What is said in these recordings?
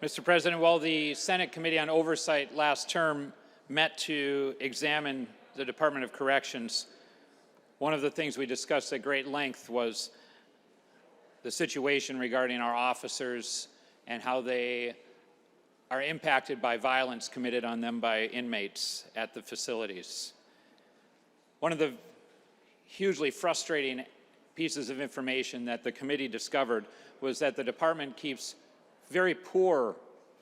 Mr. President, while the Senate Committee on Oversight last term met to examine the Department of Corrections, one of the things we discussed at great length was the situation regarding our officers and how they are impacted by violence committed on them by inmates at the facilities. One of the hugely frustrating pieces of information that the committee discovered was that the department keeps very poor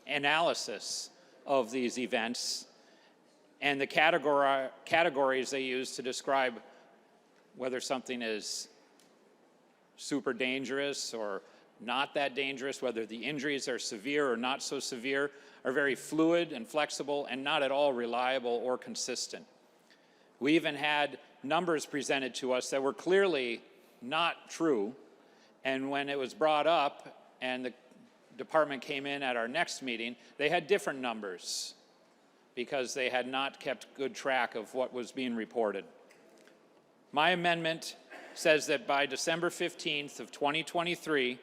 analysis of these events and the categories they use to describe whether something is super dangerous or not that dangerous, whether the injuries are severe or not so severe, are very fluid and flexible and not at all reliable or consistent. We even had numbers presented to us that were clearly not true, and when it was brought up and the department came in at our next meeting, they had different numbers because they had not kept good track of what was being reported. My amendment says that by December 15th of 2023,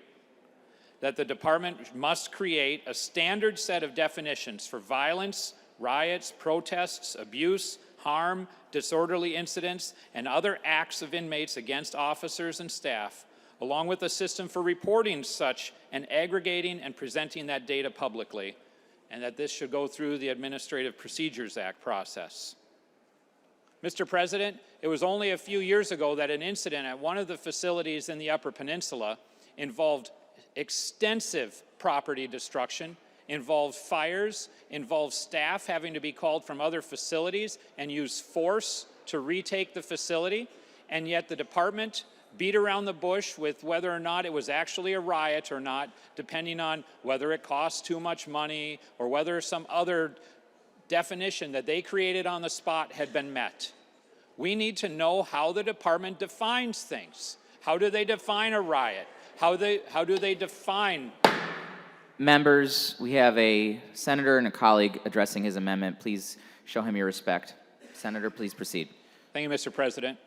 that the department must create a standard set of definitions for violence, riots, protests, abuse, harm, disorderly incidents, and other acts of inmates against officers and staff, along with a system for reporting such and aggregating and presenting that data publicly, and that this should go through the Administrative Procedures Act process. Mr. President, it was only a few years ago that an incident at one of the facilities in the Upper Peninsula involved extensive property destruction, involved fires, involved staff having to be called from other facilities and use force to retake the facility, and yet the department beat around the bush with whether or not it was actually a riot or not, depending on whether it cost too much money or whether some other definition that they created on the spot had been met. We need to know how the department defines things. How do they define a riot? How do they define? Members, we have a senator and a colleague addressing his amendment. Please show him your respect. Senator, please proceed. Thank you, Mr. President.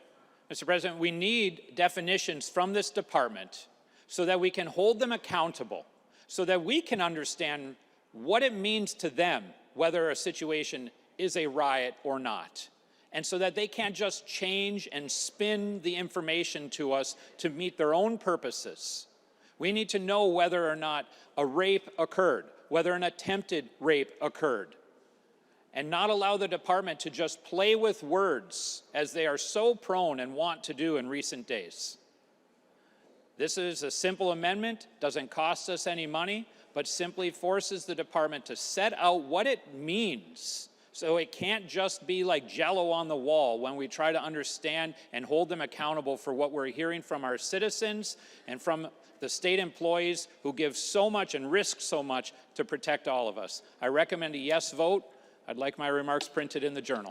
Mr. President, we need definitions from this department so that we can hold them accountable, so that we can understand what it means to them whether a situation is a riot or not, and so that they can't just change and spin the information to us to meet their own purposes. We need to know whether or not a rape occurred, whether an attempted rape occurred, and not allow the department to just play with words as they are so prone and want to do in recent days. This is a simple amendment, doesn't cost us any money, but simply forces the department to set out what it means so it can't just be like Jell-O on the wall when we try to understand and hold them accountable for what we're hearing from our citizens and from the state employees who give so much and risk so much to protect all of us. I recommend a yes vote. I'd like my remarks printed in the Journal.